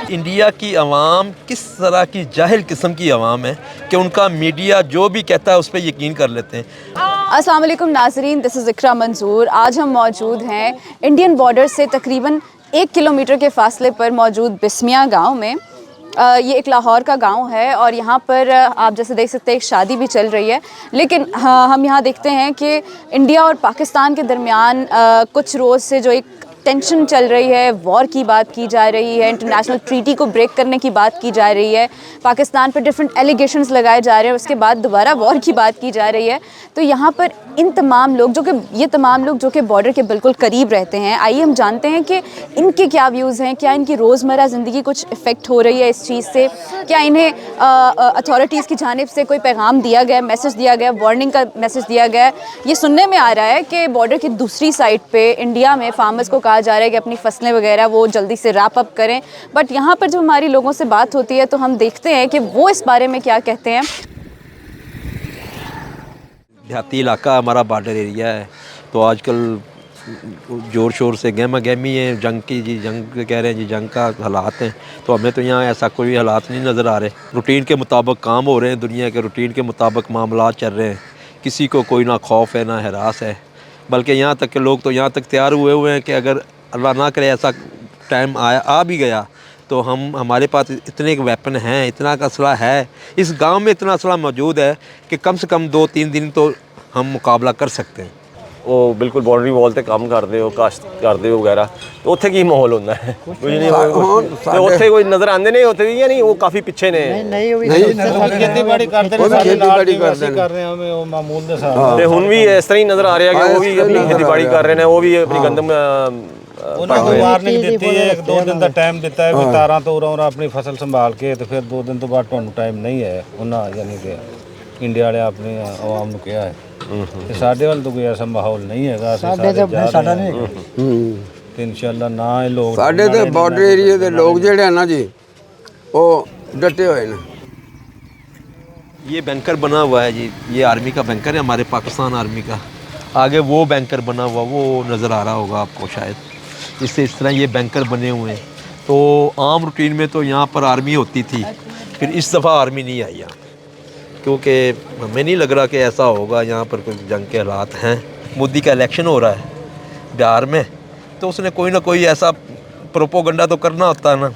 India की आवाम किस तरह की जाहिल किस्म की आवाम है कि उनका मीडिया जो भी कहता है उस पर यकीन कर लेते हैं। अस्सलाम वालेकुम नाज़रीन, दिस इज़ इकरा मंजूर। आज हम मौजूद हैं इंडियन बॉर्डर से तकरीबन 1 किलोमीटर के फासले पर मौजूद बिस्मिया गांव में। ये एक लाहौर का गांव है और यहाँ पर आप जैसे देख सकते हैं एक शादी भी चल रही है। लेकिन हम यहाँ देखते हैं कि इंडिया और पाकिस्तान के दरमियान कुछ रोज़ से जो एक टेंशन चल रही है, वॉर की बात की जा रही है, इंटरनेशनल ट्रीटी को ब्रेक करने की बात की जा रही है, पाकिस्तान पर डिफरेंट एलिगेशंस लगाए जा रहे हैं, उसके बाद दोबारा वॉर की बात की जा रही है। तो यहाँ पर इन तमाम लोग जो कि बॉर्डर के बिल्कुल करीब रहते हैं, आइए हम जानते हैं कि इनके क्या व्यूज़ हैं, क्या इनकी रोज़मर्रा ज़िंदगी कुछ इफ़ेक्ट हो रही है इस चीज़ से, क्या इन्हें अथॉरिटीज़ की जानिब से कोई पैगाम दिया गया, मैसेज दिया गया, वार्निंग का मैसेज दिया गया। ये सुनने में आ रहा है कि बॉर्डर की दूसरी साइड पे इंडिया में फार्मर्स को कहा जा रहा है कि अपनी फसलें वगैरह वो जल्दी से रैप अप करें। बट यहाँ पर जब हमारी लोगों से बात होती है तो हम देखते हैं कि वो इस बारे में क्या कहते हैं। देहाती इलाका हमारा बॉर्डर एरिया है, तो आजकल ज़ोर शोर से गहमा गहमी है, जंग की जी, जंग कह रहे हैं जी, जंग का हालात हैं। तो हमें तो यहाँ ऐसा कोई हालात नहीं नज़र आ रहे। रूटीन के मुताबिक काम हो रहे हैं, दुनिया के रूटीन के मुताबिक मामला चल रहे हैं। किसी को कोई ना खौफ है ना हरास है, बल्कि यहाँ तक के लोग तो यहाँ तक तैयार हुए हैं कि अगर अल्लाह ना करे ऐसा टाइम आ भी गया तो हमारे पास इतने वेपन हैं, इतना असला है, इस गांव में इतना असला मौजूद है कि कम से कम 2-3 दिन तो हम मुकाबला कर सकते हैं। वो बिल्कुल बाउंड्री वॉल ते काम करते हो, काश्त करते हो वगैरह, तो उत्थे की माहौल होंदा है? कुछ नहीं, तो उत्थे कोई नज़र आंदे ने उत्थे भी या नहीं? वो काफ़ी पिछे ने। खेतीबाड़ी करते ने, खेतीबाड़ी कर रहे हैं हमें वो मामूल दे साथ। ते हुन भी इस तरह ही नज़र आ रहा है कि वो भी अपनी खेतीबाड़ी कर रहे हैं, वो भी अपनी गंदम ਉਹਨਾਂ ਨੂੰ ਵਾਰਨਿੰਗ ਦਿੱਤੀ ਹੈ, 1-2 ਦਿਨ ਦਾ ਟਾਈਮ ਦਿੱਤਾ ਹੈ ਵੀ ਤਾਰਾਂ ਤੋਂ ਉਰਾਂ ਆਪਣੀ ਫਸਲ ਸੰਭਾਲ ਕੇ ਤੇ ਫਿਰ 2 ਦਿਨ ਤੋਂ ਬਾਅਦ ਤੁਹਾਨੂੰ ਟਾਈਮ ਨਹੀਂ ਹੈ ਉਹਨਾਂ, ਯਾਨੀ ਕਿ ਇੰਡੀਆ ਵਾਲੇ ਆਪਣੀ ਆਵਾਮ ਨੂੰ ਕਿਹਾ ਹੈ। ਤੇ ਸਾਡੇ ਵੱਲ ਤਾਂ ਕੋਈ ਐਸਾ ਮਾਹੌਲ ਨਹੀਂ ਹੈਗਾ। ਸਾਡੇ ਤੇ ਸਾਡਾ ਨਹੀਂ ਤੇ ਇਨਸ਼ਾਅੱਲਾ ਨਾ ਇਹ ਲੋਕ ਸਾਡੇ ਤੇ ਬਾਰਡਰ ਏਰੀਆ ਦੇ ਲੋਕ ਜਿਹੜੇ ਆ ਨਾ ਜੀ ਉਹ ਡਟੇ ਹੋਏ ਨੇ। ये बैंकर बना हुआ है जी, ये आर्मी का बैंकर है, हमारे पाकिस्तान आर्मी का। आगे वो बैंकर बना हुआ वो नज़र आ रहा होगा आपको शायद, इससे इस तरह ये बैंकर बने हुए हैं। तो आम रूटीन में तो यहाँ पर आर्मी होती थी, फिर इस दफ़ा आर्मी नहीं आई यहाँ, क्योंकि हमें नहीं लग रहा कि ऐसा होगा। यहाँ पर कोई जंग के हालात हैं। मोदी का इलेक्शन हो रहा है बिहार में, तो उसने कोई ना कोई ऐसा प्रोपोगंडा तो करना होता है ना।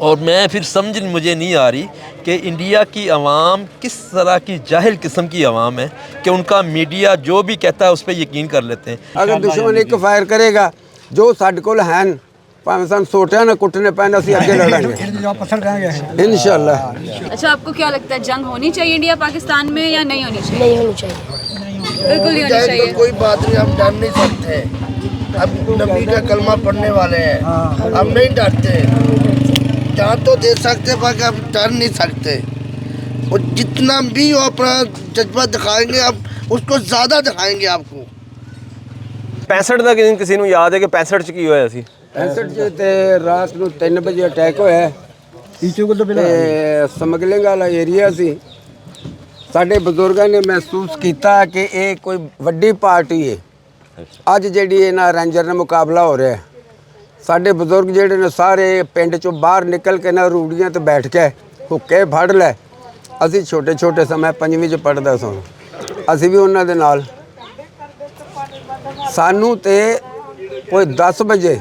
और मैं फिर समझ मुझे नहीं आ रही कि इंडिया की आवाम किस तरह की जाहिल किस्म की आवाम है कि उनका मीडिया जो भी कहता है उस पर यकीन कर लेते हैं। अगर दुश्मन एक फायर करेगा जो साढ़े कोल हैं, भावें सन सोटिया ना कुटने पैन, असीं अगे लड़ांगे इंशाअल्लाह। अच्छा, आपको क्या लगता है जंग होनी चाहिए इंडिया पाकिस्तान में या नहीं होनी चाहिए? नहीं होनी चाहिए, बिल्कुल नहीं होनी चाहिए। कोई बात नहीं, हम डर नहीं सकते। अब नबी का कलमा पढ़ने वाले हैं, हम नहीं डरते। जान तो दे सकते बाकी हम डर नहीं सकते। और जितना भी वो अपना जज्बा दिखाएंगे अब उसको ज़्यादा दिखाएंगे आपको। 65 ਦਾ ਕਿਸੇ ਨੂੰ ਯਾਦ ਹੈ ਕਿ 65 ਚ ਕੀ ਹੋਇਆ ਸੀ? 65 ਚ ਤੇ ਰਾਤ ਨੂੰ 3 ਵਜੇ ਅਟੈਕ ਹੋਇਆ ਤੇ ਸਮਗਲਿੰਗ ਵਾਲਾ ਏਰੀਆ ਸੀ। ਸਾਡੇ ਬਜ਼ੁਰਗਾਂ ਨੇ ਮਹਿਸੂਸ ਕੀਤਾ ਕਿ ਇਹ ਕੋਈ ਵੱਡੀ ਪਾਰਟੀ ਹੈ। ਅੱਜ ਜਿਹੜੀ ਇਹਨਾਂ ਰੇਂਜਰ ਨਾਲ ਮੁਕਾਬਲਾ ਹੋ ਰਿਹਾ, ਸਾਡੇ ਬਜ਼ੁਰਗ ਜਿਹੜੇ ਨੇ ਸਾਰੇ ਪਿੰਡ ਚੋਂ ਬਾਹਰ ਨਿਕਲ ਕੇ ਨਾ ਰੂੜੀਆਂ ਤੇ ਬੈਠ ਕੇ ਹੁੱਕੇ ਫੜ ਲੈ। ਅਸੀਂ ਛੋਟੇ ਛੋਟੇ ਸਮੇਂ 5ਵੀਂ ਚ ਪੜ੍ਹਦਾ ਸਾਂ, ਅਸੀਂ ਵੀ ਉਹਨਾਂ ਦੇ ਨਾਲ। ਸਾਨੂੰ ਤੇ ਕੋਈ 10 ਵਜੇ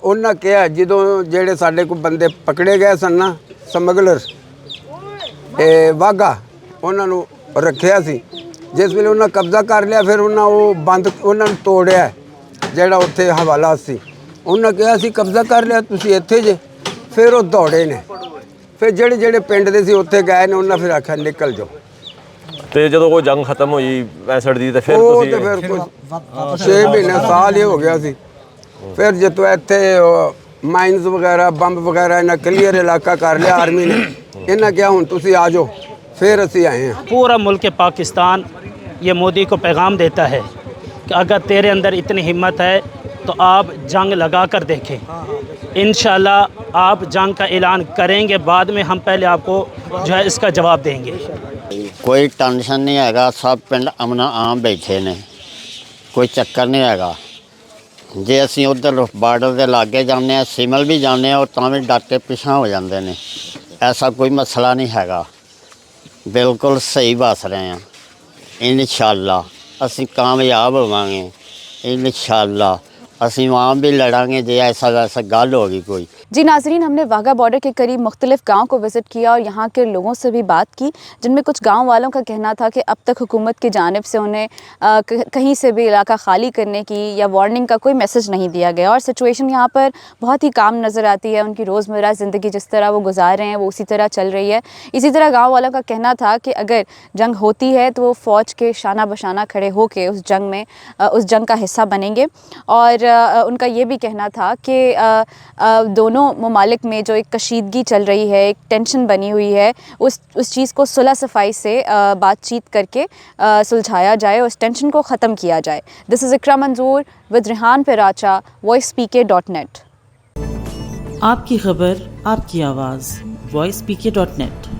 ਉਹਨਾਂ ਕਿਹਾ, ਜਦੋਂ ਜਿਹੜੇ ਸਾਡੇ ਕੋਲ ਬੰਦੇ ਪਕੜੇ ਗਏ ਸਨ ਨਾ ਸਮਗਲਰ, ਇਹ ਵਾਗਾ ਉਹਨਾਂ ਨੂੰ ਰੱਖਿਆ ਸੀ। ਜਿਸ ਵੇਲੇ ਉਹਨਾਂ ਕਬਜ਼ਾ ਕਰ ਲਿਆ, ਫਿਰ ਉਹਨਾਂ ਉਹ ਬੰਦ ਉਹਨਾਂ ਨੂੰ ਤੋੜਿਆ ਜਿਹੜਾ ਉੱਥੇ ਹਵਾਲਾ ਸੀ। ਉਹਨਾਂ ਕਿਹਾ ਅਸੀਂ ਕਬਜ਼ਾ ਕਰ ਲਿਆ, ਤੁਸੀਂ ਇੱਥੇ ਜੇ। ਫਿਰ ਉਹ ਦੌੜੇ ਨੇ, ਫਿਰ ਜਿਹੜੇ ਜਿਹੜੇ ਪਿੰਡ ਦੇ ਸੀ ਉੱਥੇ ਗਏ ਨੇ, ਉਹਨਾਂ ਫਿਰ ਆਖਿਆ ਨਿਕਲ ਜਾਓ। ਤੇ ਜਦੋਂ ਉਹ ਜੰਗ ਖਤਮ ਹੋਈ 65 ਦੀ, ਤੇ ਫਿਰ ਉਹ ਤੁਸੀਂ ਤੇ ਫਿਰ ਕੁਝ 6 ਮਹੀਨੇ ਸਾਲ ਹੀ ਹੋ ਗਿਆ ਸੀ। ਫਿਰ ਜਦੋਂ ਇੱਥੇ ਮਾਈਨਸ ਵਗੈਰਾ ਬੰਬ ਵਗੈਰਾ ਇਹਨਾਂ ਕਲੀਅਰ ਇਲਾਕਾ ਕਰ ਲਿਆ ਆਰਮੀ ਨੇ, ਇਹਨਾਂ ਕਿਹਾ ਹੁਣ ਤੁਸੀਂ ਆ ਜਾਓ। फिर असी आए हैं। पूरा मुल्क पाकिस्तान ये मोदी को पैगाम देता है कि अगर तेरे अंदर इतनी हिम्मत है तो आप जंग लगा कर देखें। इंशाल्लाह आप जंग का ऐलान करेंगे, बाद में हम पहले आपको जो है इसका जवाब देंगे। कोई टेंशन नहीं हैगा, सब पिंड अमन आम बैठे ने, कोई चक्कर नहीं हैगा। जे ਅਸੀਂ ਉਧਰ ਬਾਰਡਰ ਦੇ ਲਾਗੇ ਜਾਂਦੇ ਹਾਂ ਸਿਮਲ ਵੀ ਜਾਂਦੇ ਹਾਂ और ਤਾਂ ਵੀ ਡਰ ਕੇ ਪਿਛਾਂ ਹੋ ਜਾਂਦੇ ਨੇ ऐसा कोई मसला नहीं हैगा बिल्कुल सही बस रहे हैं इंशाअल्लाह ਅਸੀਂ कामयाब होवांगे इंशाअल्लाह ਅਸੀਂ वहाँ भी लड़ांगे जे ऐसा वैसा गल होगी कोई। जी नाजरीन, हमने वाघा बॉर्डर के करीब मुख्तलिफ गाँव को विज़िट किया और यहाँ के लोगों से भी बात की, जिनमें कुछ गाँव वालों का कहना था कि अब तक हुकूमत की जानिब से उन्हें कहीं से भी इलाका खाली करने की या वार्निंग का कोई मैसेज नहीं दिया गया और सिचुएशन यहाँ पर बहुत ही काम नज़र आती है। उनकी रोज़मर्रा ज़िंदगी जिस तरह वो गुजार रहे हैं वो उसी तरह चल रही है। इसी तरह गाँव वालों का कहना था कि अगर जंग होती है तो वो फ़ौज के शाना बशाना खड़े होकर उस जंग का हिस्सा बनेंगे और उनका ये भी कहना था कि दोनों ममालिक में जो एक कशीदगी चल रही है, एक टेंशन बनी हुई है, उस चीज़ को सुलह सफाई से बातचीत करके सुलझाया जाए, उस टेंशन को ख़त्म किया जाए। दिस इज़ इकरा मंजूर विद रिहान पिराचा, voicepk.net। आपकी खबर आपकी आवाज़ voicepk.net।